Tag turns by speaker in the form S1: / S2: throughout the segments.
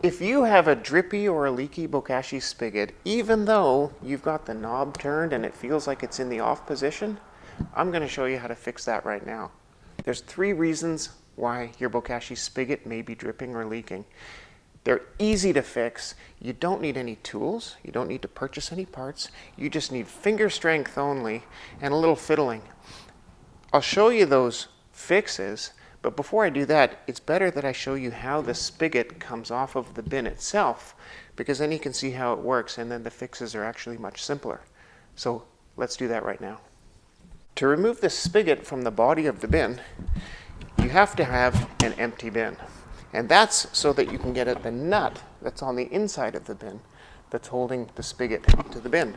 S1: If you have a drippy or a leaky bokashi spigot, even though you've got the knob turned and it feels like it's in the off position, I'm going to show you how to fix that right now. There's 3 reasons why your bokashi spigot may be dripping or leaking. They're easy to fix. You don't need any tools. You don't need to purchase any parts. You just need finger strength only and a little fiddling. I'll show you those fixes, but before I do that, it's better that I show you how the spigot comes off of the bin itself, because then you can see how it works, and then the fixes are actually much simpler. So let's do that right now. To remove the spigot from the body of the bin, you have to have an empty bin. And that's so that you can get at the nut that's on the inside of the bin that's holding the spigot to the bin.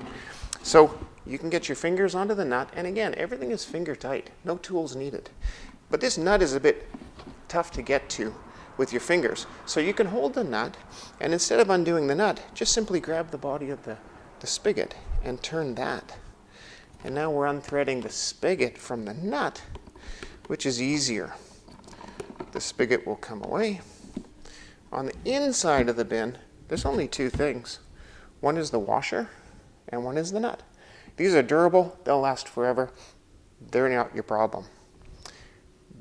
S1: So you can get your fingers onto the nut, and again, everything is finger tight, no tools needed. But this nut is a bit tough to get to with your fingers. So you can hold the nut, and instead of undoing the nut, just simply grab the body of the spigot and turn that. And now we're unthreading the spigot from the nut, which is easier. The spigot will come away. On the inside of the bin, there's only 2 things. One is the washer, and one is the nut. These are durable, they'll last forever. They're not your problem.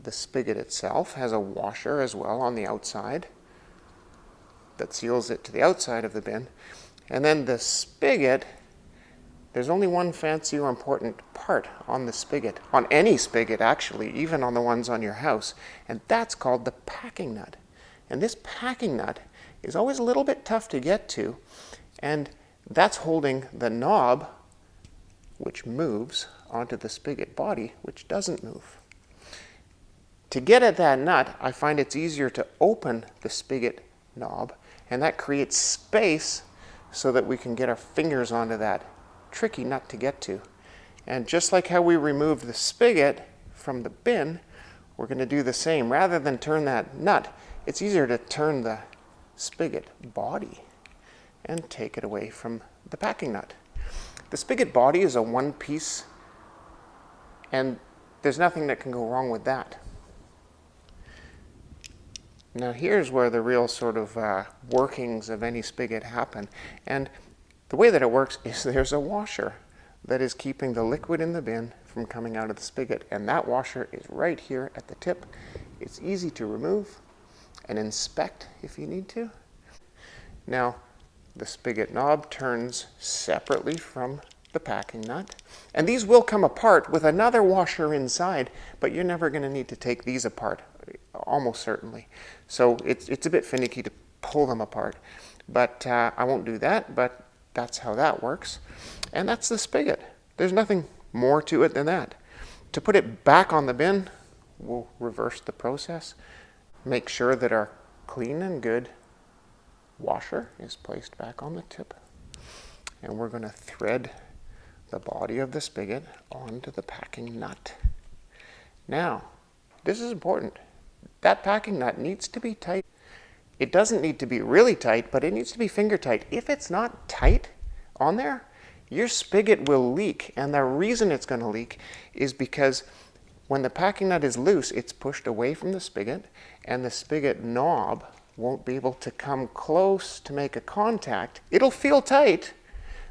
S1: The spigot itself has a washer as well on the outside that seals it to the outside of the bin. And then the spigot, there's only one fancy or important part on the spigot, on any spigot actually, even on the ones on your house, and that's called the packing nut. And this packing nut is always a little bit tough to get to, and that's holding the knob, which moves, onto the spigot body, which doesn't move. To get at that nut, I find it's easier to open the spigot knob, and that creates space so that we can get our fingers onto that tricky nut to get to. And just like how we removed the spigot from the bin, we're going to do the same. Rather than turn that nut, it's easier to turn the spigot body and take it away from the packing nut. The spigot body is a 1-piece, and there's nothing that can go wrong with that. Now here's where the real sort of workings of any spigot happen. And the way that it works is there's a washer that is keeping the liquid in the bin from coming out of the spigot. And that washer is right here at the tip. It's easy to remove and inspect if you need to. Now the spigot knob turns separately from the packing nut. And these will come apart with another washer inside, but you're never going to need to take these apart, almost certainly. So it's a bit finicky to pull them apart. But I won't do that, but that's how that works. And that's the spigot. There's nothing more to it than that. To put it back on the bin, we'll reverse the process. Make sure that our clean and good washer is placed back on the tip. And we're going to thread the body of the spigot onto the packing nut. Now, this is important. That packing nut needs to be tight. It doesn't need to be really tight, but it needs to be finger tight. If it's not tight on there, your spigot will leak. And the reason it's going to leak is because when the packing nut is loose, it's pushed away from the spigot, and the spigot knob won't be able to come close to make a contact. It'll feel tight,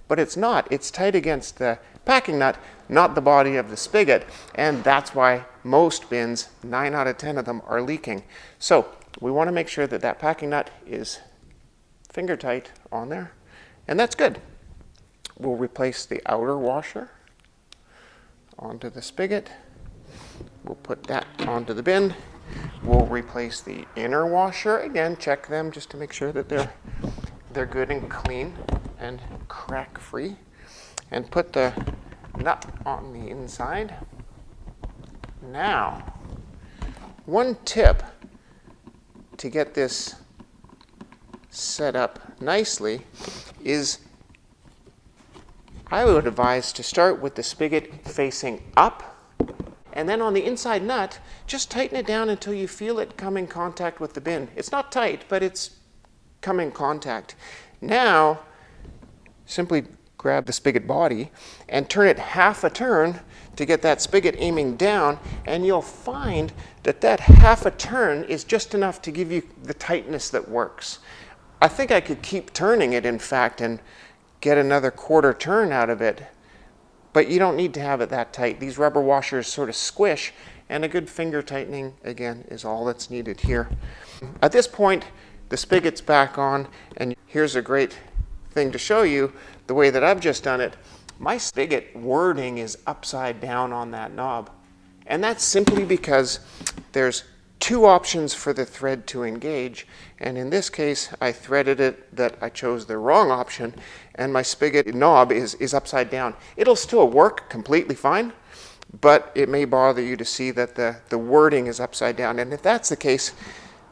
S1: but it's not. It's tight against the packing nut, not the body of the spigot. And that's why most bins, 9 out of 10 of them, are leaking. So we want to make sure that that packing nut is finger tight on there. And that's good. We'll replace the outer washer onto the spigot. We'll put that onto the bin. We'll replace the inner washer. Again, check them just to make sure that they're good and clean and crack-free. And put the nut on the inside. Now, one tip to get this set up nicely is I would advise to start with the spigot facing up, and then on the inside nut, just tighten it down until you feel it come in contact with the bin. It's not tight, but it's come in contact. Now, simply grab the spigot body and turn it half a turn to get that spigot aiming down, and you'll find that that half a turn is just enough to give you the tightness that works. I think I could keep turning it, in fact, and get another quarter turn out of it. But you don't need to have it that tight. These rubber washers sort of squish, and a good finger tightening, again, is all that's needed here. At this point, the spigot's back on, and here's a great thing to show you the way that I've just done it. My spigot wording is upside down on that knob. And that's simply because there's two options for the thread to engage, and in this case I threaded it that I chose the wrong option, and my spigot knob is upside down. It'll still work completely fine, but it may bother you to see that the wording is upside down, and if that's the case,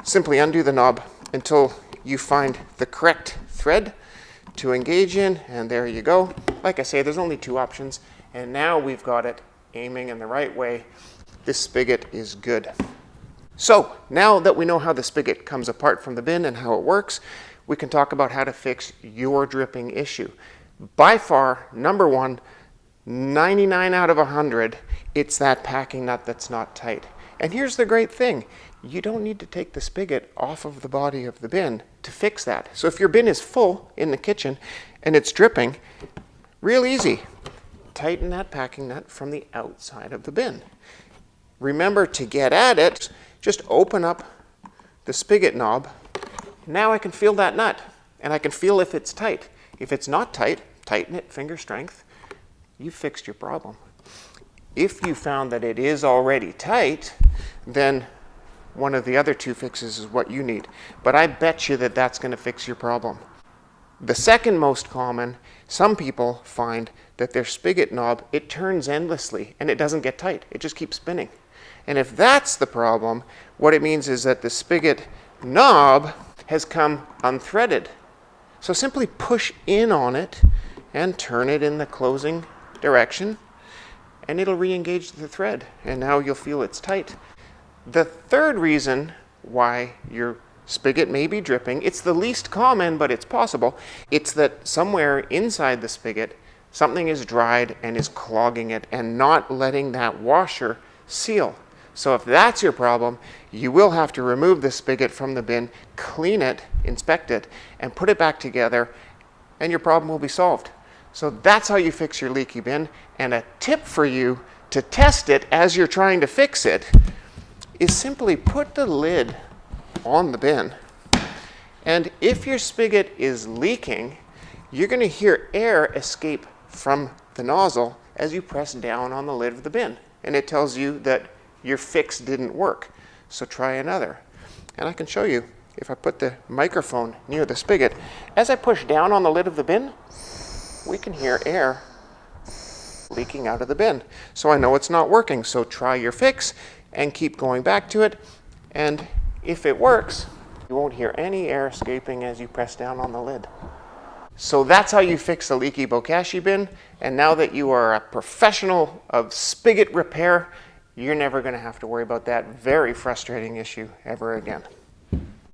S1: simply undo the knob until you find the correct thread to engage in, and there you go. Like I say, there's only two options, and now we've got it aiming in the right way. This spigot is good. So now that we know how the spigot comes apart from the bin and how it works, we can talk about how to fix your dripping issue. By far, number one, 99 out of 100, it's that packing nut that's not tight. And here's the great thing. You don't need to take the spigot off of the body of the bin to fix that. So if your bin is full in the kitchen and it's dripping, real easy. Tighten that packing nut from the outside of the bin. Remember, to get at it, just open up the spigot knob. Now I can feel that nut, and I can feel if it's tight. If it's not tight, tighten it, finger strength. You've fixed your problem. If you found that it is already tight, then one of the other two fixes is what you need. But I bet you that that's going to fix your problem. The second most common, some people find that their spigot knob, it turns endlessly and it doesn't get tight. It just keeps spinning. And if that's the problem, what it means is that the spigot knob has come unthreaded. So simply push in on it and turn it in the closing direction, and it'll re-engage the thread, and now you'll feel it's tight. The third reason why your spigot may be dripping, it's the least common, but it's possible. It's that somewhere inside the spigot, something is dried and is clogging it and not letting that washer seal. So if that's your problem, you will have to remove the spigot from the bin, clean it, inspect it, and put it back together, and your problem will be solved. So that's how you fix your leaky bin. And a tip for you to test it as you're trying to fix it is simply put the lid on the bin. And if your spigot is leaking, you're going to hear air escape from the nozzle as you press down on the lid of the bin. And it tells you that your fix didn't work. So try another. And I can show you if I put the microphone near the spigot. As I push down on the lid of the bin, we can hear air leaking out of the bin. So I know it's not working. So try your fix and keep going back to it. And if it works, you won't hear any air escaping as you press down on the lid. So that's how you fix the leaky bokashi bin. And now that you are a professional of spigot repair, you're never going to have to worry about that very frustrating issue ever again.